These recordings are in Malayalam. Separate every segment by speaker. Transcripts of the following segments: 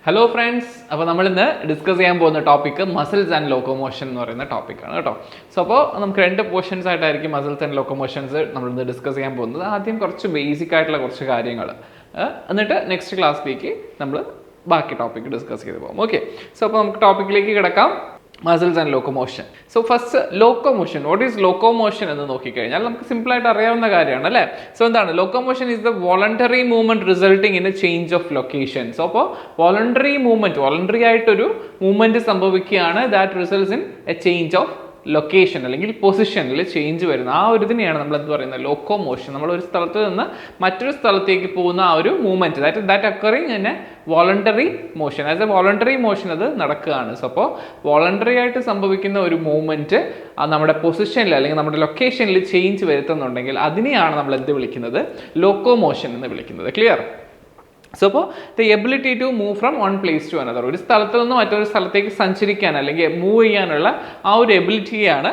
Speaker 1: ഹലോ ഫ്രണ്ട്സ്, അപ്പോൾ നമ്മളിന്ന് ഡിസ്കസ് ചെയ്യാൻ പോകുന്ന ടോപ്പിക്ക് മസിൽസ് ആൻഡ് ലോക്കോമോഷൻ എന്ന് പറയുന്ന ടോപ്പിക്കാണ് കേട്ടോ. സോ അപ്പോൾ നമുക്ക് 2 പോർഷൻസ് ആയിട്ടായിരിക്കും മസിൽസ് ആൻഡ് ലോക്കോമോഷൻസ് നമ്മളിന്ന് ഡിസ്കസ് ചെയ്യാൻ പോകുന്നത്. ആദ്യം കുറച്ച് ബേസിക് ആയിട്ടുള്ള കുറച്ച് കാര്യങ്ങൾ, എന്നിട്ട് നെക്സ്റ്റ് ക്ലാസ്സിലേക്ക് നമ്മൾ ബാക്കി ടോപ്പിക്ക് ഡിസ്കസ് ചെയ്ത് പോകും. ഓക്കെ, സോ അപ്പോൾ നമുക്ക് ടോപ്പിക്കിലേക്ക് കിടക്കാം. Muscles and locomotion. So first locomotion. What is locomotion എന്ന് നോക്കിക്കഴിഞ്ഞാൽ നമുക്ക് സിമ്പിളായിട്ട് അറിയാവുന്ന കാര്യമാണ് അല്ലേ. സോ എന്താണ് locomotion? Is the voluntary movement resulting in a change of location. So അപ്പോൾ വോളണ്ടറി മൂവ്മെന്റ്, വോളണ്ടറി ആയിട്ടൊരു മൂവ്മെന്റ് സംഭവിക്കുകയാണ്. That results in a change of location അല്ലെങ്കിൽ പൊസിഷനിൽ ചേഞ്ച് വരുന്ന ആ ഒരു ഇതിനെയാണ് നമ്മൾ എന്ത് പറയുന്നത്, ലോക്കോമോഷൻ. നമ്മൾ ഒരു സ്ഥലത്ത് നിന്ന് മറ്റൊരു സ്ഥലത്തേക്ക് പോകുന്ന ആ ഒരു movement, that occurring in a voluntary motion. As a voluntary motion അത് നടക്കുകയാണ്. സോ അപ്പോൾ വോളണ്ടറി ആയിട്ട് സംഭവിക്കുന്ന ഒരു മൂവ്മെന്റ് നമ്മുടെ പൊസിഷനിൽ അല്ലെങ്കിൽ നമ്മുടെ ലൊക്കേഷനിൽ ചേഞ്ച് വരുത്തുന്നുണ്ടെങ്കിൽ അതിനെയാണ് നമ്മൾ എന്ത് വിളിക്കുന്നത്, ലോക്കോമോഷൻ എന്ന് വിളിക്കുന്നത്. ക്ലിയർ? സോ അപ്പോൾ the ability to move from one place to another, ഒരു സ്ഥലത്ത് നിന്ന് മറ്റൊരു സ്ഥലത്തേക്ക് സഞ്ചരിക്കാൻ അല്ലെങ്കിൽ മൂവ് ചെയ്യാനുള്ള ആ ഒരു എബിലിറ്റിയാണ്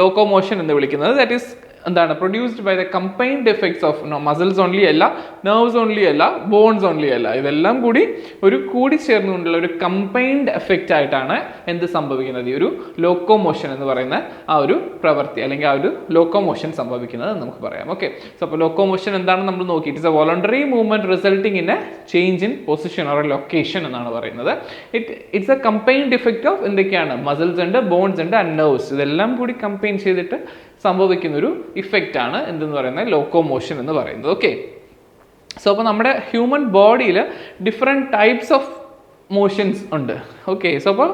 Speaker 1: ലോക്കോമോഷൻ എന്ന് വിളിക്കുന്നത്. ദാറ്റ് ഈസ് എന്താണ് produced by the combined effects of muscles only അല്ല, നെർവ്സ് ഓൺലി അല്ല, ബോൺസ് ഓൺലി അല്ല, ഇതെല്ലാം കൂടി ഒരു കൂടിച്ചേർന്നുകൊണ്ടുള്ള ഒരു കമ്പൈൻഡ് എഫക്റ്റ് ആയിട്ടാണ് എന്ത് സംഭവിക്കുന്നത്, ഈ ഒരു ലോക്കോമോഷൻ എന്ന് പറയുന്ന ആ ഒരു പ്രവൃത്തി അല്ലെങ്കിൽ ആ ഒരു ലോക്കോമോഷൻ സംഭവിക്കുന്നത് നമുക്ക് പറയാം. ഓക്കെ, സോ അപ്പോൾ ലോക്കോമോഷൻ എന്താണെന്ന് നമ്മൾ നോക്കി. It's A voluntary movement resulting in a change in position or A location എന്നാണ് പറയുന്നത്. It's A combined effect of എന്തൊക്കെയാണ്, മസിൽസ് ഉണ്ട്, ബോൺസ് ഉണ്ട് ആൻഡ് നെർവ്സ്, ഇതെല്ലാം കൂടി കമ്പൈൻ ചെയ്തിട്ട് സംഭവിക്കുന്ന ഒരു ഇഫക്റ്റ് ആണ് എന്തെന്ന് പറയുന്നത്, ലോക്കോമോഷൻ എന്ന് പറയുന്നത്. ഓക്കെ, സോ അപ്പോൾ നമ്മുടെ ഹ്യൂമൻ ബോഡിയിൽ ഡിഫറെൻറ്റ് ടൈപ്സ് ഓഫ് മോഷൻസ് ഉണ്ട്. ഓക്കെ, സോ അപ്പോൾ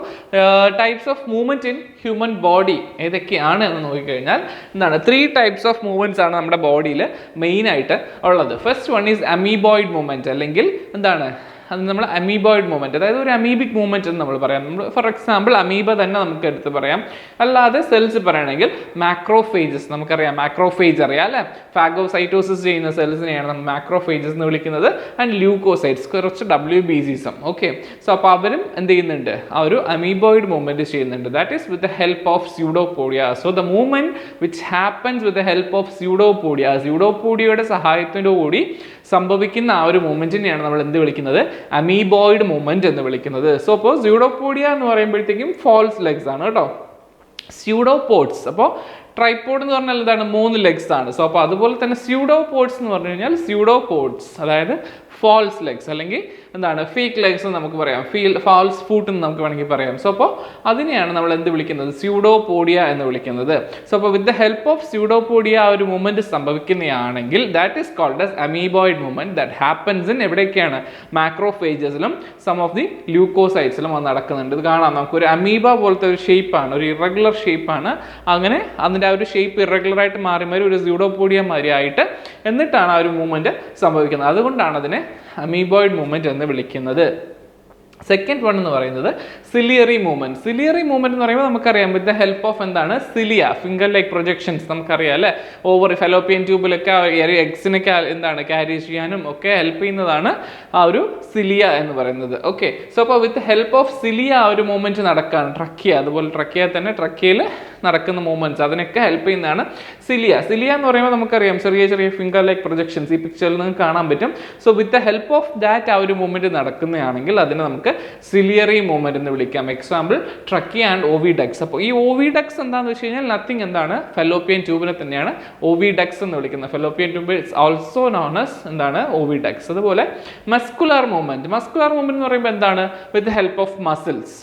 Speaker 1: types of movement in human body ഏതൊക്കെയാണ് എന്ന് നോക്കിക്കഴിഞ്ഞാൽ എന്താണ് 3 ടൈപ്സ് ഓഫ് മൂവ്മെൻറ്റ്സ് ആണ് നമ്മുടെ ബോഡിയിൽ മെയിനായിട്ട് ഉള്ളത്. First one is amoeboid movement, അല്ലെങ്കിൽ എന്താണ് അത് നമ്മൾ അമീബോയിഡ് മൂവ്മെൻറ്റ്, അതായത് ഒരു അമീബിക് മൂവ്മെൻറ്റ് എന്ന് നമ്മൾ പറയാം. നമ്മൾ ഫോർ എക്സാമ്പിൾ അമീബ തന്നെ നമുക്ക് എടുത്ത് പറയാം. അല്ലാതെ സെൽസ് പറയുകയാണെങ്കിൽ മാക്രോഫേജസ്, നമുക്കറിയാം മാക്രോഫേജ് അറിയാം അല്ലേ, ഫാഗോസൈറ്റോസിസ് ചെയ്യുന്ന സെൽസിനെയാണ് നമ്മൾ മാക്രോഫേജസ് എന്ന് വിളിക്കുന്നത്. ആൻഡ് ല്യൂക്കോസൈറ്റ്സ്, കുറച്ച് WBCs. ഓക്കെ, സോ അപ്പോൾ അവരും എന്ത് ചെയ്യുന്നുണ്ട്, ആ ഒരു അമീബോയിഡ് മൂവ്മെൻറ്റ് ചെയ്യുന്നുണ്ട്. That is with the help of pseudopodia. So the movement which happens with the help of pseudopodia, സ്യൂഡോപോഡിയയുടെ സഹായത്തോടുകൂടി സംഭവിക്കുന്ന ആ ഒരു മൂവ്മെൻറ്റിനെയാണ് നമ്മൾ എന്ത് വിളിക്കുന്നത്, അമീബോയിഡ് മൂവ്മെന്റ് എന്ന് വിളിക്കുന്നത്. സോ അപ്പോൾ സ്യൂഡോപോഡിയ എന്ന് പറയുമ്പോഴത്തേക്കും ഫാൾസ് ലെഗ്സ് ആണ് കേട്ടോ. സ്യൂഡോപോഡ്സ്, അപ്പോൾ ട്രൈപോഡ് എന്ന് പറഞ്ഞാൽ എന്താണ്, 3 legs ആണ്. സോ അപ്പോൾ അതുപോലെ തന്നെ സ്യൂഡോപോഡ്സ് എന്ന് പറഞ്ഞു കഴിഞ്ഞാൽ സ്യൂഡോപോഡ്സ്, അതായത് ഫാൾസ് ലെഗ്സ് അല്ലെങ്കിൽ എന്താണ് ഫേക്ക് ലെഗ്സ് എന്ന് നമുക്ക് പറയാം, ഫാൾസ് ഫൂട്ട് എന്ന് നമുക്ക് വേണമെങ്കിൽ പറയാം. സോ അപ്പോൾ അതിനെയാണ് നമ്മൾ എന്ത് വിളിക്കുന്നത്, സ്യൂഡോപോഡിയ എന്ന് വിളിക്കുന്നത്. സോ അപ്പോൾ with the help of pseudopodia ആ ഒരു മൂവ്മെന്റ് സംഭവിക്കുന്നതാണെങ്കിൽ that is called as amoeboid movement. That happens in എവിടെയൊക്കെയാണ്, മാക്രോഫേജസിലും സം ഓഫ് ദി ല്യൂക്കോസൈറ്റ്സിലും അത് നടക്കുന്നുണ്ട്. ഇത് കാണാം, നമുക്കൊരു അമീബ പോലത്തെ ഒരു ഷേപ്പാണ്, ഒരു ഇറഗുലർ ഷേപ്പാണ്. അങ്ങനെ അതിൻ്റെ ആ ഒരു ഷേപ്പ് ഇറഗുലറായിട്ട് മാറി മാറി ഒരു സ്യൂഡോപോഡിയ മാതിരി ആയിട്ട് എന്നിട്ടാണ് ആ ഒരു മൂവ്മെന്റ് സംഭവിക്കുന്നത്. അതുകൊണ്ടാണ് അതിനെ അമീബോയിഡ് മൂവ്മെന്റ് എന്ന് വിളിക്കുന്നത്. സെക്കൻഡ് വൺ എന്ന് പറയുന്നത് സിലിയറി മൂവ്മെന്റ്. സിലിയറി മൂവ്മെന്റ് എന്ന് പറയുമ്പോൾ നമുക്കറിയാം വിത്ത് ദ ഹെൽപ്പ് ഓഫ് എന്താണ്, സിലിയ, ഫിംഗർ ലൈക്ക് പ്രൊജക്ഷൻസ് നമുക്കറിയാം അല്ലേ. ഓവർ ഫെലോപ്പിയൻ ട്യൂബിലൊക്കെ എഗ്സിനൊക്കെ എന്താണ് ക്യാരി ചെയ്യാനും ഒക്കെ ഹെൽപ്പ് ചെയ്യുന്നതാണ് ആ ഒരു സിലിയ എന്ന് പറയുന്നത്. ഓക്കെ, സോ അപ്പോൾ വിത്ത് ഹെൽപ്പ് ഓഫ് സിലിയ ആ ഒരു മൂവ്മെന്റ് നടക്കുകയാണ്. ട്രക്കിയ, അതുപോലെ ട്രക്കിയ തന്നെ ട്രക്കിയയിൽ നടക്കുന്ന മൂവ്മെന്റ്സ് അതിനൊക്കെ ഹെൽപ്പ് ചെയ്യുന്നതാണ് സിലിയ. സിലിയ എന്ന് പറയുമ്പോൾ നമുക്കറിയാം ചെറിയ ചെറിയ ഫിംഗർ ലൈക്ക് പ്രൊജക്ഷൻസ് ഈ പിക്ചറിൽ നിന്ന് കാണാൻ പറ്റും. So with the help of that ആ ഒരു മൂവ്മെന്റ് നടക്കുന്നതാണെങ്കിൽ അതിനെ നമുക്ക് സിലിയറി മൂവ്മെന്റ് എന്ന് വിളിക്കാം. Example trachea and oviducts. അപ്പോൾ ഈ ഓവിഡക്സ് എന്താണെന്ന് വെച്ച് കഴിഞ്ഞാൽ നത്തിങ് എന്താണ്, ഫെലോപ്പിയൻ ട്യൂബിനെ തന്നെയാണ് ഓവിഡക്സ് എന്ന് വിളിക്കുന്നത്. Fallopian tube it's also known as എന്താണ് ഓവിഡക്സ്. അതുപോലെ മസ്കുലർ മൂവ്മെന്റ്. മസ്കുലർ മൂവ്മെന്റ് എന്ന് പറയുമ്പോൾ എന്താണ്, with help of muscles.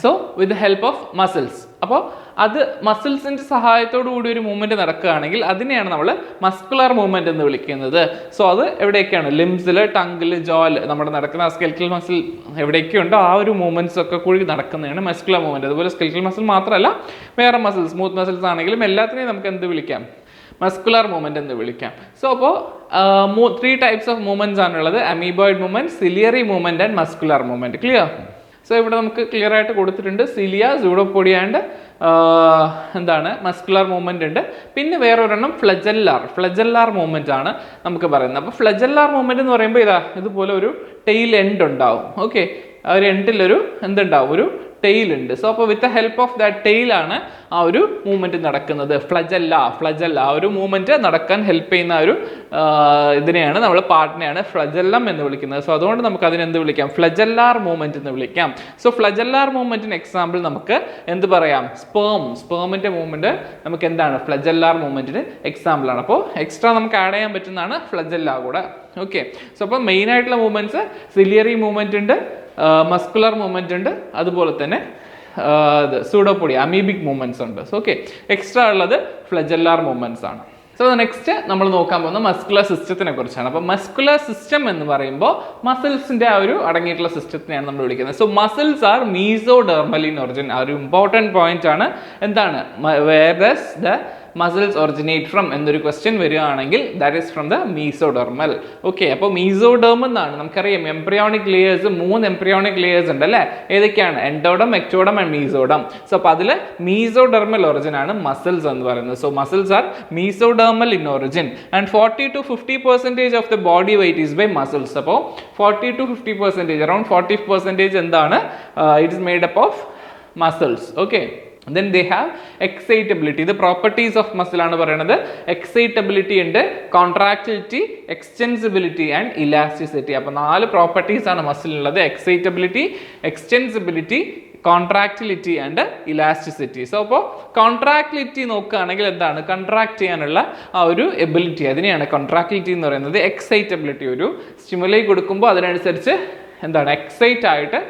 Speaker 1: So with help of muscles, അപ്പോൾ അത് മസിൽസിന്റെ സഹായത്തോടു കൂടി ഒരു മൂവ്മെന്റ് നടക്കുകയാണെങ്കിൽ അതിനെയാണ് നമ്മൾ മസ്കുലർ മൂവ്മെന്റ് എന്ന് വിളിക്കുന്നത്. സോ അത് എവിടെയൊക്കെയാണ്, ലിംസിൽ, ടങ്കില്, ജോല്, നമ്മുടെ നടക്കുന്ന സ്കെൽറ്റൽ മസിൽ എവിടെയൊക്കെയുണ്ടോ ആ ഒരു മൂവ്മെന്റ്സ് ഒക്കെ കൂടി നടക്കുന്നതാണ് മസ്കുലർ മൂവ്മെന്റ്. അതുപോലെ സ്കെൽറ്റൽ മസിൽ മാത്രമല്ല വേറെ മസിൽസ്, സ്മൂത്ത് മസിൽസ് ആണെങ്കിലും എല്ലാത്തിനെയും നമുക്ക് എന്ത് വിളിക്കാം, മസ്കുലർ മൂവ്മെന്റ് എന്ന് വിളിക്കാം. സോ അപ്പോൾ 3 ടൈപ്സ് ഓഫ് മൂവ്മെന്റ്സ് ആണുള്ളത്, amoeboid movement, ciliary movement and muscular movement. Clear? So ഇവിടെ നമുക്ക് ക്ലിയർ ആയിട്ട് കൊടുത്തിട്ടുണ്ട് സിലിയ, സ്യൂഡോപോഡിയ ആൻഡ് എന്താണ് മസ്കുലർ മൂവ്മെന്റ് ഉണ്ട്. പിന്നെ വേറൊരെണ്ണം ഫ്ലജല്ലാർ മൂവ്മെന്റ് ആണ് നമുക്ക് പറയുന്നത്. അപ്പോൾ ഫ്ലജല്ലാർ മൂവ്മെന്റ് എന്ന് പറയുമ്പോൾ ഇതുപോലെ ഒരു ടെയിൽ എൻഡ് ഉണ്ടാവും. ഓക്കെ, ഒരു എൻഡിലൊരു എന്തുണ്ടാവും, ഒരു ടെയിൽ ഉണ്ട്. സോ അപ്പോൾ with the help of that ടെയിലാണ് ആ ഒരു മൂവ്മെന്റ് നടക്കുന്നത്. ഫ്ലജല്ല ആ ഒരു മൂവ്മെന്റ് നടക്കാൻ ഹെൽപ്പ് ചെയ്യുന്ന ഒരു ഇതിനെയാണ് നമ്മൾ പാർട്ടിനെയാണ് ഫ്ലജല്ലം എന്ന് വിളിക്കുന്നത്. സോ അതുകൊണ്ട് നമുക്ക് അതിനെന്ത് വിളിക്കാം? ഫ്ലജല്ലാർ മൂവ്മെന്റ് എന്ന് വിളിക്കാം. സോ ഫ്ലജല്ലാർ മൂവ്മെന്റിന് എക്സാമ്പിൾ നമുക്ക് എന്ത് പറയാം? സ്പേമിന്റെ മൂവ്മെന്റ് നമുക്ക് എന്താണ്? ഫ്ലജല്ലാർ മൂവ്മെന്റിന് എക്സാമ്പിൾ ആണ്. അപ്പോൾ എക്സ്ട്രാ നമുക്ക് ആഡ് ചെയ്യാൻ പറ്റുന്നതാണ് ഫ്ലജല്ല കൂടെ. ഓക്കെ, സോ അപ്പോൾ മെയിൻ ആയിട്ടുള്ള മൂവ്മെന്റ്സ് സിലിയറി മൂവ്മെന്റ് ഉണ്ട്, മസ്കുലർ മൂവ്മെന്റ് ഉണ്ട്, അതുപോലെ തന്നെ സൂഡോപോഡിയ അമീബിക് മൂവ്മെന്റ്സ് ഉണ്ട്. സോ ഓക്കെ, എക്സ്ട്രാ ഉള്ളത് ഫ്ലജല്ലാർ മൂവ്മെന്റ്സ് ആണ്. സോ നെക്സ്റ്റ് നമ്മൾ നോക്കാൻ പോകുന്ന മസ്കുലർ സിസ്റ്റത്തിനെ കുറിച്ചാണ്. അപ്പോൾ മസ്കുലർ സിസ്റ്റം എന്ന് പറയുമ്പോൾ മസിൽസിന്റെ ആ ഒരു അടങ്ങിയിട്ടുള്ള സിസ്റ്റത്തിനെയാണ് നമ്മൾ വിളിക്കുന്നത്. So muscles are mesodermal in origin. ആ ഒരു ഇമ്പോർട്ടൻറ്റ് പോയിന്റ് ആണ്. എന്താണ്? Where does the muscles originate from എന്നൊരു ക്വസ്റ്റ്യൻ വരികയാണെങ്കിൽ that is from the mesodermal. Okay, അപ്പോൾ മീസോഡെർമൽ എന്നാണ് നമുക്കറിയാം. എംബ്രിയോണിക് ലേയേഴ്സ് 3 എംബ്രിയോണിക് ലേയേഴ്സ് ഉണ്ട് അല്ലേ? ഏതൊക്കെയാണ്? Endoderm, ectoderm and mesoderm. So അപ്പോൾ അതിൽ മീസോഡെർമൽ ഒറിജിൻ ആണ് മസിൽസ് എന്ന് പറയുന്നത്. So muscles are mesodermal in origin and 40 to 50% of the body weight is by muscles. അപ്പോൾ 40 to 50%, അറൌണ്ട് 40% എന്താണ്? It is made up of muscles. Okay, then they have excitability. The properties of muscle ആണ് പറയുന്നത്. excitability ഉണ്ട്, contractility, extensibility and elasticity. അപ്പോൾ 4 പ്രോപ്പർട്ടീസ് ആണ് മസിലിനുള്ളത്. excitability, extensibility, contractility and elasticity. So അപ്പോൾ കോൺട്രാക്ടിലിറ്റി നോക്കുകയാണെങ്കിൽ എന്താണ്? കൺട്രാക്ട് ചെയ്യാനുള്ള ആ ഒരു എബിലിറ്റി, അതിനെയാണ് കോൺട്രാക്ടിലിറ്റി എന്ന് പറയുന്നത്. എക്സൈറ്റബിലിറ്റി, ഒരു സ്റ്റിമുലൈ കൊടുക്കുമ്പോൾ അതിനനുസരിച്ച് എന്താണ്? എക്സൈറ്റ് ആയിട്ട്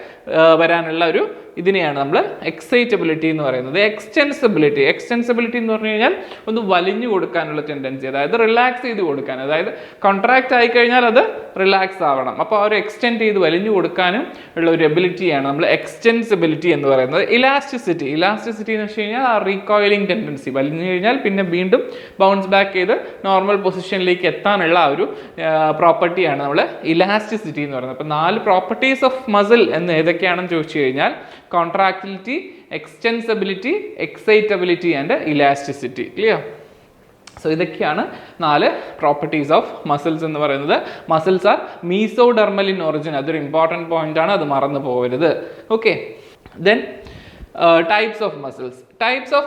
Speaker 1: വരാനുള്ള ഒരു ഇതിനെയാണ് നമ്മൾ എക്സൈറ്റബിലിറ്റി എന്ന് പറയുന്നത്. എക്സ്റ്റെൻസിബിലിറ്റി എന്ന് പറഞ്ഞു കഴിഞ്ഞാൽ ഒന്ന് വലിഞ്ഞു കൊടുക്കാനുള്ള ടെൻഡൻസി, അതായത് റിലാക്സ് ചെയ്ത് കൊടുക്കാൻ, അതായത് കോൺട്രാക്ട് ആയി കഴിഞ്ഞാൽ അത് റിലാക്സ് ആവണം. അപ്പോൾ ആ ഒരു എക്സ്റ്റെൻഡ് ചെയ്ത് വലിഞ്ഞു കൊടുക്കാനും ഉള്ള ഒരു എബിലിറ്റിയാണ് നമ്മൾ എക്സ്റ്റെൻസിബിലിറ്റി എന്ന് പറയുന്നത്. ഇലാസ്റ്റിസിറ്റി എന്ന് വെച്ച് കഴിഞ്ഞാൽ ആ റീകോയിലിംഗ് ടെൻഡൻസി, വലിഞ്ഞു കഴിഞ്ഞാൽ പിന്നെ വീണ്ടും ബൗൺസ് ബാക്ക് ചെയ്ത് നോർമൽ പൊസിഷനിലേക്ക് എത്താനുള്ള ആ ഒരു പ്രോപ്പർട്ടിയാണ് നമ്മൾ ഇലാസ്റ്റിസിറ്റി എന്ന് പറയുന്നത്. അപ്പോൾ 4 പ്രോപ്പർട്ടീസ് ഓഫ് മസിൽ എന്ന് ഏതൊക്കെയാണെന്ന് ചോദിച്ചു കഴിഞ്ഞാൽ contractility, extensibility, excitability and elasticity. Clear? So ഇതൊക്കെയാണ് 4 പ്രോപ്പർട്ടീസ് ഓഫ് മസിൽസ് എന്ന് പറയുന്നത്. Muscles are mesodermal in origin. അതൊരു ഇമ്പോർട്ടൻറ്റ് പോയിന്റ് ആണ്, അത് മറന്നു പോകരുത്. Okay, then types of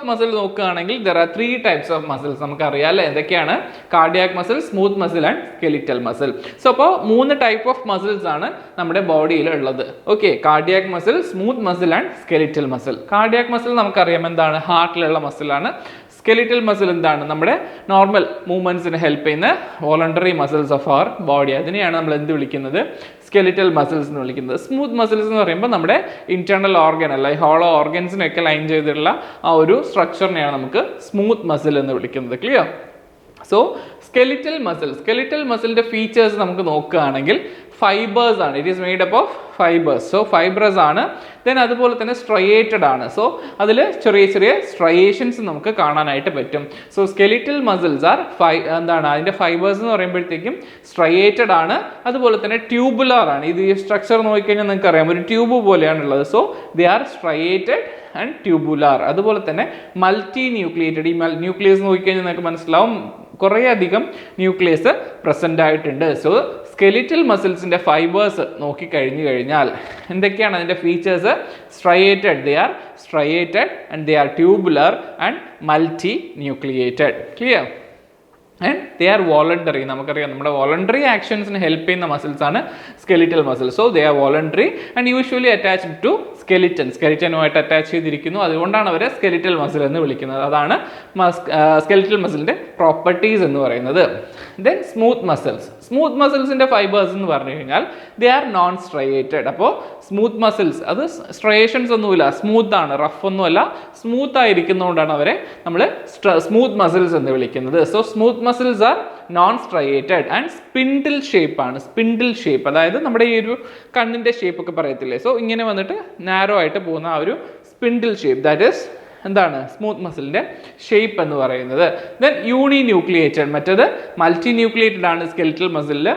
Speaker 1: muscle നോക്കുകയാണെങ്കിൽ there are 3 types of muscles. നമുക്കറിയാം അല്ലേ? എന്തൊക്കെയാണ്? Cardiac muscle, smooth muscle and skeletal muscle. So അപ്പോൾ 3 ടൈപ്പ് ഓഫ് മസിൽസ് ആണ് നമ്മുടെ ബോഡിയിൽ ഉള്ളത്. Okay, cardiac muscle, smooth muscle and skeletal muscle. Cardiac muscle നമുക്കറിയാം എന്താണ്? ഹാർട്ടിലുള്ള മസിലാണ്. സ്കെലിറ്റൽ മസിൽ എന്താണ്? നമ്മുടെ നോർമൽ മൂവ്മെന്റ്സിന് ഹെൽപ്പ് ചെയ്യുന്ന voluntary muscles of our body. അതിനെയാണ് നമ്മൾ എന്ത് വിളിക്കുന്നത്? സ്കെലിറ്റൽ മസിൽസ് എന്ന് വിളിക്കുന്നത്. സ്മൂത്ത് മസിൽസ് എന്ന് പറയുമ്പോൾ നമ്മുടെ ഇന്റേണൽ ഓർഗൻ അല്ല, ഹോളോ ഓർഗൻസിനൊക്കെ ലൈൻ ചെയ്തിട്ടുള്ള ആ ഒരു സ്ട്രക്ചറിനെയാണ് നമുക്ക് സ്മൂത്ത് മസിൽ എന്ന് വിളിക്കുന്നത്. ക്ലിയർ? സോ സ്കെലിറ്റൽ മസിലിന്റെ ഫീച്ചേഴ്സ് നമുക്ക് നോക്കുകയാണെങ്കിൽ ഫൈബേഴ്സ് ആണ്. It is made up of fibres. So fibrous ആണ്. ദെൻ അതുപോലെ തന്നെ സ്ട്രയേറ്റഡ് ആണ്. സോ അതിൽ ചെറിയ സ്ട്രയേഷൻസ് നമുക്ക് കാണാനായിട്ട് പറ്റും. സോ സ്കെലിറ്റൽ മസിൽസ് ആർ എന്താണ്? അതിന്റെ ഫൈബേഴ്സ് എന്ന് പറയുമ്പോഴത്തേക്കും സ്ട്രയേറ്റഡ് ആണ്, അതുപോലെ തന്നെ ട്യൂബുലാർ ആണ്. ഇത് ഈ സ്ട്രക്ചർ നോക്കിക്കഴിഞ്ഞാൽ നിങ്ങൾക്ക് അറിയാം, ഒരു ട്യൂബ് പോലെയാണുള്ളത്. So they are striated and tubular. അതുപോലെ തന്നെ മൾട്ടി ന്യൂക്ലിയേറ്റഡ്. ഈ ന്യൂക്ലിയസ് നോക്കിക്കഴിഞ്ഞാൽ നിങ്ങൾക്ക് മനസ്സിലാവും കുറേ അധികം ന്യൂക്ലിയസ് പ്രസന്റ് ആയിട്ടുണ്ട്. സോ സ്കെലിറ്റൽ മസിൽസിന്റെ ഫൈബേഴ്സ് നോക്കിക്കഴിഞ്ഞു കഴിഞ്ഞാൽ എന്തൊക്കെയാണ് അതിന്റെ features? They are striated and they are tubular and multi nucleated. Clear? And they are voluntary. നമുക്കറിയാം നമ്മുടെ വോളണ്ടറി ആക്ഷൻസിന് ഹെൽപ്പ് ചെയ്യുന്ന മസിൽസ് ആണ് skeletal muscle. So they are voluntary and usually attached to സ്കെലിറ്റനുമായിട്ട് അറ്റാച്ച് ചെയ്തിരിക്കുന്നു. അതുകൊണ്ടാണ് അവരെ സ്കെലിറ്റൽ മസിൽ എന്ന് വിളിക്കുന്നത്. അതാണ് സ്കെലിറ്റൽ മസിലിന്റെ പ്രോപ്പർട്ടീസ് എന്ന് പറയുന്നത്. ദെൻ സ്മൂത്ത് മസിൽസിന്റെ ഫൈബേഴ്സ് എന്ന് പറഞ്ഞു കഴിഞ്ഞാൽ ദേ ആർ നോൺ സ്ട്രയേറ്റഡ്. അപ്പോൾ സ്മൂത്ത് മസിൽസ് അത് സ്ട്രയേഷൻസ് ഒന്നുമില്ല, സ്മൂത്ത് ആണ്, റഫ് ഒന്നുമല്ല, സ്മൂത്ത് ആയിരിക്കുന്നതുകൊണ്ടാണ് അവരെ നമ്മൾ സ്മൂത്ത് മസിൽസ് എന്ന് വിളിക്കുന്നത്. So smooth muscles R non striated and spindle shape ആണ്. സ്പിൻഡിൽ ഷേപ്പ് അതായത് നമ്മുടെ ഈ ഒരു കണ്ണിന്റെ ഷേപ്പ് ഒക്കെ പറയത്തില്ലേ? സോ ഇങ്ങനെ വന്നിട്ട് നാരോ ആയിട്ട് പോകുന്ന ആ ഒരു സ്പിൻഡിൽ ഷേപ്പ്, ദാറ്റ് ഈസ് എന്താണ്? സ്മൂത്ത് മസിലിന്റെ ഷേപ്പ് എന്ന് പറയുന്നത്. ദെൻ യൂണി ന്യൂക്ലിയേറ്റഡ്, മറ്റേത് മൾട്ടി ന്യൂക്ലിയേറ്റഡ് ആണ് സ്കെലിറ്റൽ മസിലിൽ.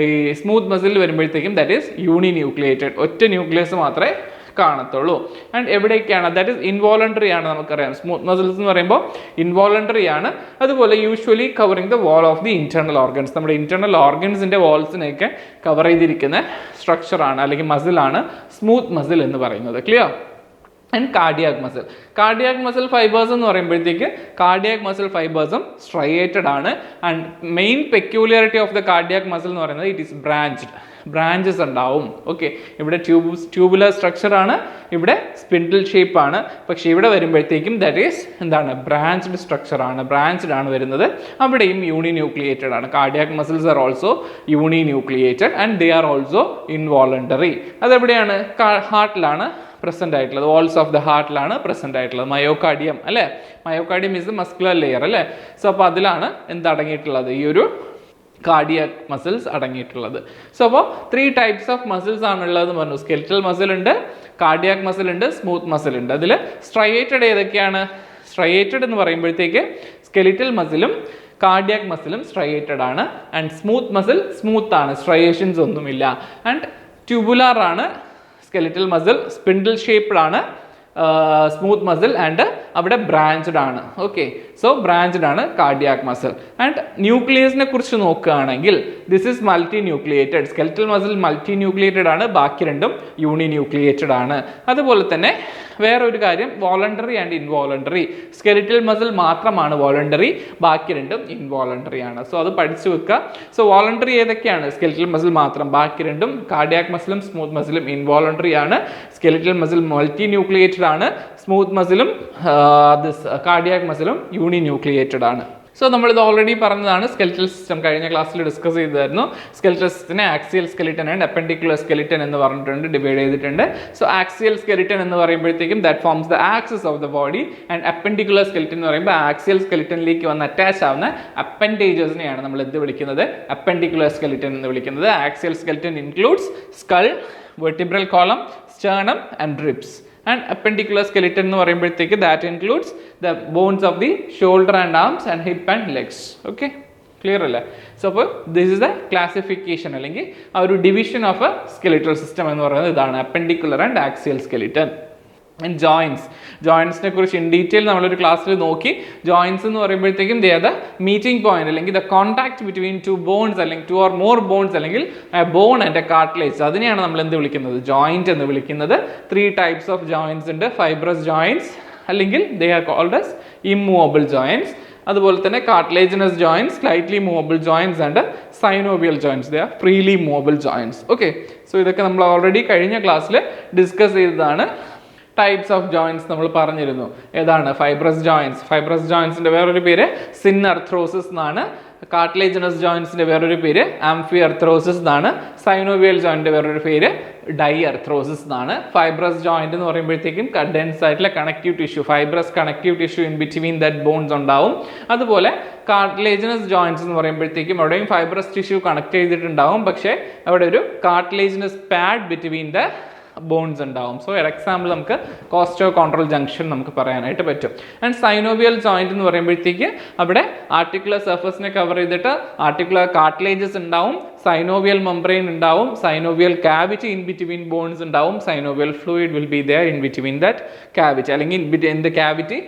Speaker 1: ഈ സ്മൂത്ത് മസിലിൽ വരുമ്പോഴത്തേക്കും ദാറ്റ് ഈസ് യൂണി ന്യൂക്ലിയേറ്റഡ്, ഒറ്റ ന്യൂക്ലിയസ് മാത്രമേ കാണത്തുള്ളൂ. ആൻഡ് എവിടേക്കാണ്? ദാറ്റ് ഈസ് ഇൻവോളണ്ടറി ആണ്. നമുക്കറിയാം സ്മൂത്ത് മസിൽസ് എന്ന് പറയുമ്പോൾ ഇൻവോളണ്ടറി ആണ്. അതുപോലെ usually covering the wall of the internal organs. നമ്മുടെ ഇന്റേണൽ ഓർഗൻസിന്റെ വാൾസിനെയൊക്കെ കവർ ചെയ്തിരിക്കുന്ന സ്ട്രക്ചർ ആണ് അല്ലെങ്കിൽ മസിലാണ് സ്മൂത്ത് മസിൽ എന്ന് പറയുന്നത്. Clear? And cardiac muscle fibres എന്ന് പറയുമ്പോഴത്തേക്ക് കാർഡിയാക് മസിൽ ഫൈബേഴ്സും സ്ട്രയേറ്റഡ് ആണ്. And main peculiarity of the cardiac muscle എന്ന് പറയുന്നത് ഇറ്റ് ഈസ് ബ്രാഞ്ചസ് ഉണ്ടാവും. ഓക്കെ, ഇവിടെ ട്യൂബുലർ സ്ട്രക്ചർ ആണ്, ഇവിടെ സ്പിൻഡിൽ ഷേപ്പ് ആണ്. പക്ഷേ ഇവിടെ വരുമ്പോഴത്തേക്കും ദാറ്റ് ഈസ് എന്താണ്, ബ്രാഞ്ച്ഡ് സ്ട്രക്ചർ ആണ്, ബ്രാഞ്ച്ഡ് ആണ് വരുന്നത്. അവിടെയും യൂണിന്യൂക്ലിയേറ്റഡ് ആണ്. Cardiac muscles are also uninucleated and they are also involuntary. അതെവിടെയാണ്? ഹാർട്ടിലാണ് പ്രസന്റ് ആയിട്ടുള്ളത്, വാൾസ് ഓഫ് ദ ഹാർട്ടിലാണ് പ്രസന്റ് ആയിട്ടുള്ളത്. മയോകാർഡിയം അല്ലേ, myocardium is the muscular layer അല്ലേ. സോ അപ്പോൾ അതിലാണ് എന്തടങ്ങിയിട്ടുള്ളത്, ഈ ഒരു കാർഡിയാക് മസിൽസ് അടങ്ങിയിട്ടുള്ളത്. സോ അപ്പോൾ 3 ടൈപ്സ് ഓഫ് മസിൽസ് ആണുള്ളതെന്ന് പറഞ്ഞു. സ്കെലിറ്റൽ മസിൽ ഉണ്ട്, കാർഡിയാക് മസിൽ ഉണ്ട്, സ്മൂത്ത് മസിൽ ഉണ്ട്. അതിൽ സ്ട്രയേറ്റഡ് ഏതൊക്കെയാണ്? സ്ട്രയേറ്റഡ് എന്ന് പറയുമ്പോഴത്തേക്ക് സ്കെലിറ്റൽ മസിലും കാർഡിയാക് മസിലും സ്ട്രയേറ്റഡ് ആണ്. ആൻഡ് സ്മൂത്ത് മസിൽ സ്മൂത്ത് ആണ്, സ്ട്രയേഷൻസ് ഒന്നുമില്ല. ആൻഡ് ട്യൂബുലാർ ആണ് സ്കെലിറ്റൽ മസിൽ, സ്പിൻഡിൽ ഷേപ്ഡ് ആണ് സ്മൂത്ത് മസിൽ, ആൻഡ് അവിടെ ബ്രാഞ്ച്ഡ് ആണ്. ഓക്കെ, സോ ബ്രാഞ്ച്ഡ് ആണ് കാർഡിയാക് മസിൽ. ആൻഡ് ന്യൂക്ലിയസിനെ കുറിച്ച് നോക്കുകയാണെങ്കിൽ this is multi nucleated. Skeletal muscle multi nucleated ആണ്, ബാക്കി രണ്ടും യൂണിന്യൂക്ലിയേറ്റഡ് ആണ്. അതുപോലെ തന്നെ വേറൊരു കാര്യം, voluntary and involuntary. Skeletal muscle മാത്രമാണ് വോളണ്ടറി, ബാക്കി രണ്ടും ഇൻവോളണ്ടറി ആണ്. സോ അത് പഠിച്ചു വെക്കുക. സോ വോളണ്ടറി ഏതൊക്കെയാണ്? സ്കെലിറ്റൽ മസിൽ മാത്രം, ബാക്കി രണ്ടും കാർഡിയാക് മസിലും സ്മൂത്ത് മസിലും ഇൻവോളണ്ടറി ആണ്. സ്കെലിറ്റൽ മസിൽ മൾട്ടി ന്യൂക്ലിയേറ്റഡ് ആണ്, സ്മൂത്ത് മസിലും കാർഡിയാക് മസിലും യൂണിന്യൂക്ലിയേറ്റഡ് ആണ്. സോ നമ്മളിത് ഓൾറെഡി പറഞ്ഞതാണ്, സ്കെലിറ്റൽ സിസ്റ്റം കഴിഞ്ഞ ക്ലാസ്സിൽ ഡിസ്കസ് ചെയ്തായിരുന്നു. സ്കെലിറ്റൽ സിസ്റ്റത്തിനെ axial skeleton and appendicular skeleton എന്ന് പറഞ്ഞിട്ടുണ്ട്, ഡിവൈഡ് ചെയ്തിട്ടുണ്ട്. സോ ആക്സിയൽ സ്കെലിറ്റൻ എന്ന് പറയുമ്പോഴത്തേക്കും that forms the axis of the body, and appendicular skeleton എന്ന് പറയുമ്പോൾ ആക്സിയൽ സ്കെലിറ്റനിലേക്ക് വന്ന് അറ്റാച്ച് ആവുന്ന അപ്പൻഡേജസിനെയാണ് നമ്മൾ എന്ത് വിളിക്കുന്നത്? അപ്പൻഡിക്കുലർ സ്കെലിറ്റൻ എന്ന് വിളിക്കുന്നത്. Axial skeleton includes skull, vertebral column, sternum and ribs. And appendicular skeleton എന്ന് പറയുമ്പോഴത്തേക്ക് that includes the bones of the shoulder and arms and hip and legs. Okay, clear അല്ലേ? So അപ്പോൾ this is the classification അല്ലെങ്കിൽ ആ ഒരു division of a skeletal system എന്ന് പറയുന്നത് ഇതാണ്, appendicular and axial skeleton. And ജോയിൻസിനെ കുറിച്ച് ഇൻ ഡീറ്റെയിൽ നമ്മളൊരു ക്ലാസ്സിൽ നോക്കി. ജോയിൻസ് എന്ന് പറയുമ്പോഴത്തേക്കും they are the meeting point അല്ലെങ്കിൽ ദ കോൺടാക്ട് ബിറ്റ്വീൻ 2 ബോൺസ് അല്ലെങ്കിൽ 2 or more ബോൺസ് അല്ലെങ്കിൽ ബോൺ ആൻഡ് എ കാർട്ടിലേജ്. അതിനെയാണ് നമ്മൾ എന്ത് വിളിക്കുന്നത്? ജോയിന്റ് എന്ന് വിളിക്കുന്നത്. 3 ടൈപ്സ് ഓഫ് ജോയിൻസ് ഉണ്ട്. ഫൈബ്രസ് ജോയിൻസ് അല്ലെങ്കിൽ they are called as immovable joints. അതുപോലെ തന്നെ cartilaginous joints, slightly movable joints and synovial joints, they are freely movable joints. Okay, so ഇതൊക്കെ നമ്മൾ ഓൾറെഡി കഴിഞ്ഞ ക്ലാസ്സിൽ ഡിസ്കസ് ചെയ്തതാണ്. ടൈപ്സ് ഓഫ് ജോയിൻസ് നമ്മൾ പറഞ്ഞിരുന്നു. ഏതാണ്? ഫൈബ്രസ് ജോയിൻസിന്റെ വേറൊരു പേര് സിൻഅർത്രോസിസ് എന്നാണ്. കാർട്ടിലേജിനസ് ജോയിൻസിന്റെ വേറൊരു പേര് ആംഫിഅർത്രോസിസ് എന്നാണ്. സൈനോവിയൽ ജോയിന്റിന്റെ വേറൊരു പേര് ഡൈഅർത്രോസിസ് എന്നാണ്. ഫൈബ്രസ് ജോയിന്റ് എന്ന് പറയുമ്പോഴത്തേക്കും ഡെൻസ് ആയിട്ടുള്ള connective tissue, fibrous connective tissue in between that bones ഉണ്ടാവും. അതുപോലെ കാർട്ടിലേജിനസ് ജോയിൻസ് എന്ന് പറയുമ്പോഴത്തേക്കും അവിടെയും ഫൈബ്രസ് ടിഷ്യൂ കണക്ട് ചെയ്തിട്ടുണ്ടാവും, പക്ഷേ അവിടെ ഒരു cartilaginous pad between the bones ഉണ്ടാവും. സോ ഒരു എക്സാമ്പിൾ നമുക്ക് കോസ്റ്റോകോൺട്രൽ ജംഗ്ഷൻ നമുക്ക് പറയാനായിട്ട് പറ്റും. ആൻഡ് സൈനോവിയൽ ജോയിന്റ് എന്ന് പറയുമ്പോഴത്തേക്ക് അവിടെ ആർട്ടിക്കുലർ സർഫസിനെ കവർ ചെയ്തിട്ട് ആർട്ടിക്കുലർ കാർട്ടിലേജസ് ഉണ്ടാവും, സൈനോവിയൽ മെംബ്രെയിൻ ഉണ്ടാവും, synovial cavity in between bones ഉണ്ടാവും, synovial fluid will be there in between that cavity അല്ലെങ്കിൽ in the cavity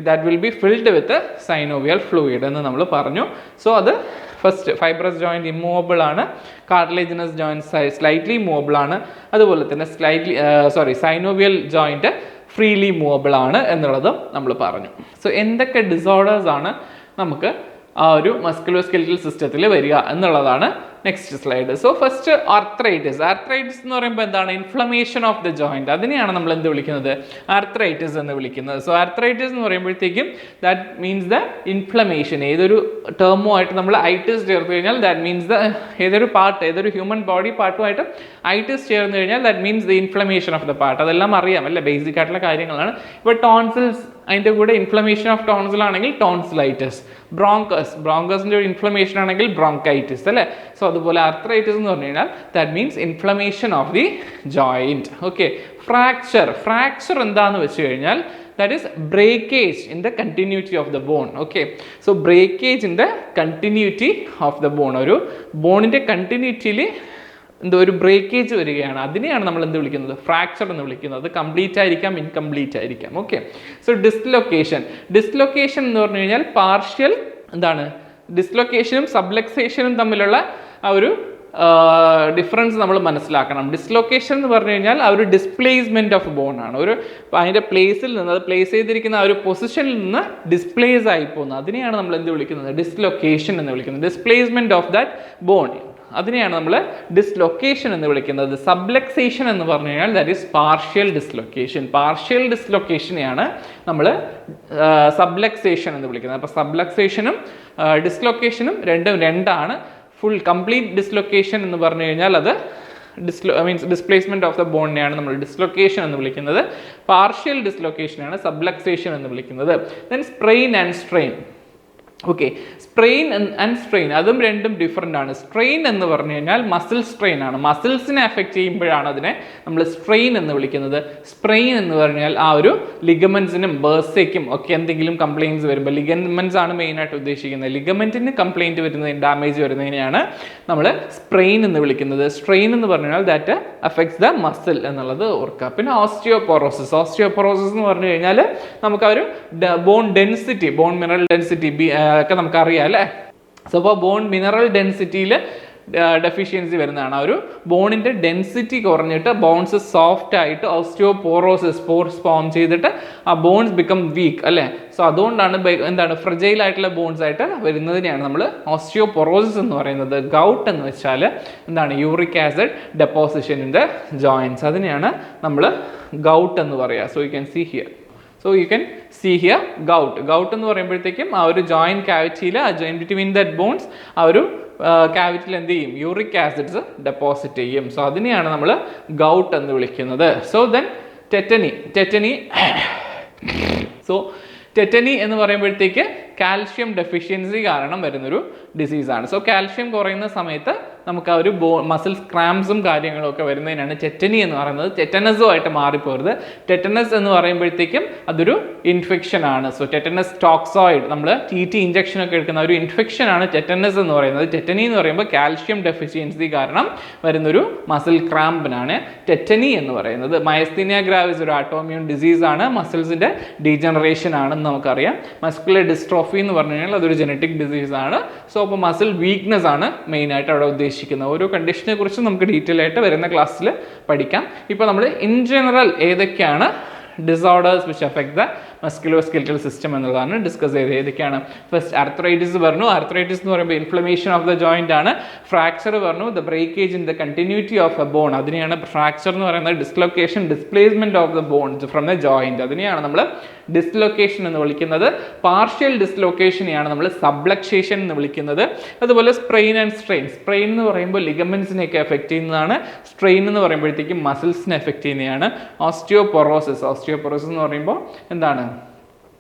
Speaker 1: that will be filled with synovial fluid എന്ന് നമ്മൾ പറഞ്ഞു. സോ അത് ഫസ്റ്റ് ഫൈബ്രസ് ജോയിന്റ് ഇമ്മൂവബിൾ ആണ്, കാർട്ടിലേജിനസ് ജോയിന്റ് സ്ലൈറ്റ്ലി മൂവബിൾ ആണ്, അതുപോലെ തന്നെ സൈനോവിയൽ ജോയിന്റ് ഫ്രീലി മൂവബിൾ ആണ് എന്നുള്ളതും നമ്മൾ പറഞ്ഞു. സോ എന്തൊക്കെ ഡിസോർഡേഴ്സ് ആണ് നമുക്ക് ആ ഒരു മസ്കുലോസ്കെലിറ്റൽ സിസ്റ്റത്തിൽ വരിക എന്നുള്ളതാണ് next slide. So first arthritis എന്ന് പറയുമ്പോൾ എന്താണ്? Inflammation of the joint. അതിനെയാണ് നമ്മൾ എന്ത് വിളിക്കുന്നത്? ആർത്രൈറ്റിസ് എന്ന് വിളിക്കുന്നത്. സോ ആർത്രൈറ്റിസ് എന്ന് പറയുമ്പോഴത്തേക്കും ദാറ്റ് മീൻസ് ദ ഇൻഫ്ലമേഷൻ. ഏതൊരു ടേമോ ആയിട്ട് നമ്മൾ ഐറ്റിസ് ചേർത്ത് കഴിഞ്ഞാൽ ദാറ്റ് മീൻസ് ദ ഏതൊരു ഹ്യൂമൻ ബോഡി പാർട്ടുമായിട്ട് ഐറ്റിസ് ചേർന്ന് കഴിഞ്ഞാൽ that means the inflammation of the part. അതെല്ലാം അറിയാം അല്ലേ, ബേസിക് ആയിട്ടുള്ള കാര്യങ്ങളാണ്. ഇപ്പോൾ ടോൺസിൽസ്, അതിൻ്റെ കൂടെ ഇൻഫ്ലമേഷൻ ഓഫ് ടോൺസിൽ ആണെങ്കിൽ ടോൺസിലൈറ്റിസ്, ബ്രോങ്കസിൻ്റെ ഒരു ഇൻഫ്ലമേഷൻ ആണെങ്കിൽ ബ്രോങ്കൈറ്റിസ് അല്ലേ. സോ അതുപോലെ ആർത്രൈറ്റിസ് എന്ന് പറഞ്ഞു കഴിഞ്ഞാൽ that means inflammation of the joint. Okay, fracture എന്താണെന്ന് വെച്ച് കഴിഞ്ഞാൽ that is breakage in the continuity of the bone. Okay, so breakage in the continuity of the bone. ഒരു ബോണിൻ്റെ കണ്ടിന്യൂറ്റിയിൽ എന്തോ ഒരു ബ്രേക്കേജ് വരികയാണ്, അതിനെയാണ് നമ്മൾ എന്ത് വിളിക്കുന്നത്? ഫ്രാക്ചർ എന്ന് വിളിക്കുന്നത്. കംപ്ലീറ്റ് ആയിരിക്കാം, ഇൻകംപ്ലീറ്റ് ആയിരിക്കാം. ഓക്കെ, സോ ഡിസ്ലൊക്കേഷൻ എന്ന് പറഞ്ഞു കഴിഞ്ഞാൽ പാർഷ്യൽ എന്താണ്? ഡിസ്ലൊക്കേഷനും സബ്ലക്സേഷനും തമ്മിലുള്ള ആ ഒരു ഡിഫറൻസ് നമ്മൾ മനസ്സിലാക്കണം. ഡിസ്ലൊക്കേഷൻ എന്ന് പറഞ്ഞു കഴിഞ്ഞാൽ ആ ഒരു ഡിസ്പ്ലേസ്മെന്റ് ഓഫ് ബോൺ ആണ്. ഒരു അതിൻ്റെ പ്ലേസിൽ നിന്ന്, അത് പ്ലേസ് ചെയ്തിരിക്കുന്ന ആ ഒരു പൊസിഷനിൽ നിന്ന് ഡിസ്പ്ലേസ് ആയി പോകുന്നത്, അതിനെയാണ് നമ്മൾ എന്ത് വിളിക്കുന്നത്? ഡിസ്ലൊക്കേഷൻ എന്ന് വിളിക്കുന്നത്. ഡിസ്പ്ലേസ്മെന്റ് ഓഫ് ദാറ്റ് ബോൺ, അതിനെയാണ് നമ്മൾ ഡിസ്ലൊക്കേഷൻ എന്ന് വിളിക്കുന്നത്. സബ്ലക്സേഷൻ എന്ന് പറഞ്ഞു കഴിഞ്ഞാൽ that is partial dislocation. Partial ഡിസ്ലൊക്കേഷനെയാണ് നമ്മൾ സബ്ലക്സേഷൻ എന്ന് വിളിക്കുന്നത്. അപ്പോൾ സബ്ലക്സേഷനും ഡിസ്ലൊക്കേഷനും രണ്ടാണ്. ഫുൾ കംപ്ലീറ്റ് ഡിസ്ലൊക്കേഷൻ എന്ന് പറഞ്ഞു കഴിഞ്ഞാൽ അത് മീൻസ് ഡിസ്പ്ലേസ്മെന്റ് ഓഫ് ദ ബോണിനെയാണ് നമ്മൾ ഡിസ്ലൊക്കേഷൻ എന്ന് വിളിക്കുന്നത്. പാർഷ്യൽ ഡിസ്ലൊക്കേഷനാണ് സബ്ലക്സേഷൻ എന്ന് വിളിക്കുന്നത്. Then sprain and strain. Okay, strain and strain അതും രണ്ടും ഡിഫറെൻ്റ് ആണ്. സ്ട്രെയിൻ എന്ന് പറഞ്ഞു കഴിഞ്ഞാൽ മസിൽ സ്ട്രെയിൻ ആണ്. മസിൽസിനെ എഫക്റ്റ് ചെയ്യുമ്പോഴാണ് അതിനെ നമ്മൾ സ്ട്രെയിൻ എന്ന് വിളിക്കുന്നത്. സ്പ്രെയിൻ എന്ന് പറഞ്ഞാൽ ആ ഒരു ലിഗമെന്റ്സിനും ബേഴ്സയ്ക്കും ഒക്കെ എന്തെങ്കിലും കംപ്ലയിൻസ് വരുമ്പോൾ, ലിഗമെന്റ്സ് ആണ് മെയിനായിട്ട് ഉദ്ദേശിക്കുന്നത്. ലിഗമെന്റിന് കംപ്ലയിൻറ്റ് വരുന്നതിന്, ഡാമേജ് വരുന്നതിനെയാണ് നമ്മൾ സ്പ്രെയിൻ എന്ന് വിളിക്കുന്നത്. സ്ട്രെയിൻ എന്ന് പറഞ്ഞാൽ ദാറ്റ് അഫക്ട്സ് ദ മസിൽ എന്നുള്ളത് ഓർക്കുക. പിന്നെ ഓസ്റ്റിയോപൊറോസിസ്. ഓസ്റ്റിയോപൊറോസിസ് എന്ന് പറഞ്ഞു കഴിഞ്ഞാൽ നമുക്ക് ആ ഒരു bone density, bone mineral density ഒക്കെ നമുക്കറിയാം അല്ലേ. സോ അപ്പോൾ ബോൺ മിനറൽ ഡെൻസിറ്റിയിൽ ഡെഫിഷ്യൻസി വരുന്നതാണ്. ആ ഒരു ബോണിൻ്റെ ഡെൻസിറ്റി കുറഞ്ഞിട്ട് ബോൺസ് സോഫ്റ്റ് ആയിട്ട് ഓസ്റ്റിയോപോറോസിസ്, പോർസ് ഫോം ചെയ്തിട്ട് ആ ബോൺസ് ബിക്കം വീക്ക് അല്ലേ. സോ അതുകൊണ്ടാണ് എന്താണ് ഫ്രജൈൽ ആയിട്ടുള്ള ബോൺസ് ആയിട്ട് വരുന്നതിനെയാണ് നമ്മൾ ഓസ്റ്റിയോപൊറോസിസ് എന്ന് പറയുന്നത്. ഗൗട്ട് എന്ന് വെച്ചാൽ എന്താണ്? Uric acid deposition in the joints, അതിനെയാണ് നമ്മൾ ഗൗട്ട് എന്ന് പറയുക. So you can see here gout. Gout എന്ന് പറയുമ്പോഴത്തേക്കും ആ ഒരു ജോയിന്റ് കാവിറ്റിയിൽ, ആ ജോയിന്റ് ബിറ്റ്വീൻ ദാറ്റ് ബോൺസ്, ആ ഒരു കാവിറ്റിയിൽ എന്ത് ചെയ്യും? യൂറിക് ആസിഡ്സ് ഡെപ്പോസിറ്റ് ചെയ്യും. സോ അതിനെയാണ് നമ്മൾ ഗൗട്ട് എന്ന് വിളിക്കുന്നത്. സോ ദെൻ ടെറ്റനി എന്ന് പറയുമ്പോഴത്തേക്ക് കാൽഷ്യം ഡെഫിഷ്യൻസി കാരണം വരുന്നൊരു ഡിസീസാണ്. സോ കാൽഷ്യം കുറയുന്ന സമയത്ത് നമുക്ക് ആ ഒരു മസിൽസ് ക്രാംസും കാര്യങ്ങളും ഒക്കെ വരുന്നതിനാണ് ടെറ്റനി എന്ന് പറയുന്നത്. ടെറ്റനസും ആയിട്ട് മാറിപ്പോരുത്. ടെറ്റനസ് എന്ന് പറയുമ്പോഴത്തേക്കും അതൊരു ഇൻഫെക്ഷൻ ആണ്. സോ ടെറ്റനസ് ടോക്സോയിഡ്, നമ്മൾ TT ഇഞ്ചക്ഷൻ ഒക്കെ എടുക്കുന്ന ഒരു ഇൻഫെക്ഷൻ ആണ് ടെറ്റനസ് എന്ന് പറയുന്നത്. ടെറ്റനി എന്ന് പറയുമ്പോൾ കാൽഷ്യം ഡെഫിഷ്യൻസി കാരണം വരുന്നൊരു മസിൽ ക്രാമ്പിനാണ് ടെറ്റനി എന്ന് പറയുന്നത്. മയസ്തീനിയ ഗ്രാവിസ് ഒരു ഓട്ടോഇമ്യൂൺ ഡിസീസ് ആണ്. മസിൽസിന്റെ ഡീജനറേഷൻ ആണെന്ന് നമുക്കറിയാം. മസ്കുലർ ഡിസ്ട്രോഫി എന്ന് പറഞ്ഞു കഴിഞ്ഞാൽ അതൊരു ജനറ്റിക് ഡിസീസ് ആണ്. സോ അപ്പോൾ മസിൽ വീക്ക്നെസ് ആണ് മെയിനായിട്ട് അവിടെ ഉദ്ദേശിക്കുന്നത്. ഓരോ കണ്ടീഷനെ കുറിച്ച് നമുക്ക് ഡീറ്റെയിൽ ആയിട്ട് വരുന്ന ക്ലാസ്സിൽ പഠിക്കാം. ഇപ്പോൾ നമ്മൾ ഇൻ ജനറൽ ഏതൊക്കെയാണ് disorders which affect the musculoskeletal system എന്നുള്ളതാണ് ഡിസ്കസ് ചെയ്തത്. ഏതൊക്കെയാണ്? ഫസ്റ്റ് ആർത്രൈറ്റിസ് പറഞ്ഞു. ആർത്രൈറ്റിസ് എന്ന് പറയുമ്പോൾ ഇൻഫ്ലമേഷൻ ഓഫ് ദ ജോയിന്റ് ആണ്. ഫ്രാക്ചർ പറഞ്ഞു, the breakage in the continuity of a bone, അതിനെയാണ് ഫ്രാക്ചർ എന്ന് പറയുന്നത്. Dislocation, displacement of the bones from the joint, അതിനെയാണ് നമ്മൾ ഡിസ്ലൊക്കേഷൻ എന്ന് വിളിക്കുന്നത്. പാർഷ്യൽ ഡിസ്ലൊക്കേഷനെയാണ് നമ്മൾ സബ്ലക്സേഷൻ എന്ന് വിളിക്കുന്നത്. അതുപോലെ സ്പ്രെയിൻ ആൻഡ് സ്ട്രെയിൻ. സ്പ്രെയിൻ എന്ന് പറയുമ്പോൾ ലിഗമെന്റ്സിനെയൊക്കെ എഫക്ട് ചെയ്യുന്നതാണ്. സ്ട്രെയിൻ എന്ന് പറയുമ്പോഴത്തേക്കും മസിൽസിനെ എഫക്ട് ചെയ്യുന്നതാണ്. ഓസ്റ്റിയോപൊറോസിസ് എന്ന് പറയുമ്പോൾ എന്താണ്?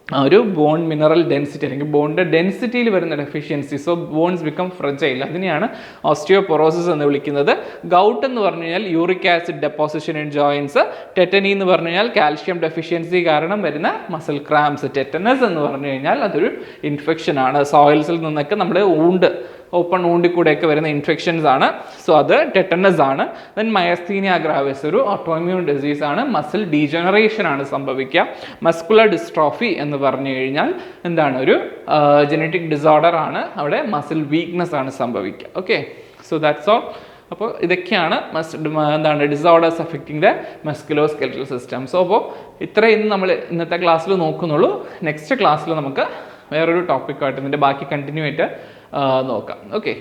Speaker 1: ഒരു ബോൺ മിനറൽ ഡെൻസിറ്റി അല്ലെങ്കിൽ ബോണിൻ്റെ ഡെൻസിറ്റിയിൽ വരുന്ന deficiency. So bones become fragile, അതിനെയാണ് ഓസ്റ്റിയോപൊറോസിസ് എന്ന് വിളിക്കുന്നത്. ഗൗട്ട് എന്ന് പറഞ്ഞു കഴിഞ്ഞാൽ uric acid deposition in joints. Tetany എന്ന് പറഞ്ഞു കഴിഞ്ഞാൽ കാൽഷ്യം ഡെഫിഷ്യൻസി കാരണം വരുന്ന മസിൽ ക്രാംസ്. ടെറ്റനസ് എന്ന് പറഞ്ഞു കഴിഞ്ഞാൽ അതൊരു ഇൻഫെക്ഷൻ ആണ്. സോയിൽസിൽ നിന്നൊക്കെ നമ്മുടെ ഓപ്പൺ ഊണ്ടിൽ കൂടെയൊക്കെ വരുന്ന ഇൻഫെക്ഷൻസ് ആണ്. സോ അത് ടെറ്റനസ് ആണ്. ദെൻ മയസ്തീനിയ ഗ്രാവിസ് ഒരു ഓട്ടോഇമ്യൂൺ ഡിസീസ് ആണ്. മസിൽ ഡീജനറേഷൻ ആണ് സംഭവിക്കുക. മസ്കുലർ ഡിസ്ട്രോഫി എന്ന് പറഞ്ഞു കഴിഞ്ഞാൽ എന്താണ്? ഒരു ജനറ്റിക് ഡിസോർഡർ ആണ്. അവിടെ മസിൽ വീക്ക്നെസ് ആണ് സംഭവിക്കുക. Okay, so that's all. അപ്പോൾ ഇതൊക്കെയാണ് എന്താണ് disorders affecting the musculoskeletal system. So അപ്പോൾ ഇത്രയും നമ്മൾ ഇന്നത്തെ ക്ലാസ്സിൽ നോക്കുന്നുള്ളൂ. നെക്സ്റ്റ് ക്ലാസ്സിൽ നമുക്ക് വേറൊരു ടോപ്പിക്കായിട്ട് ഇതിൻ്റെ ബാക്കി കണ്ടിന്യൂ ആയിട്ട് നോക്കാം. ഓക്കെ.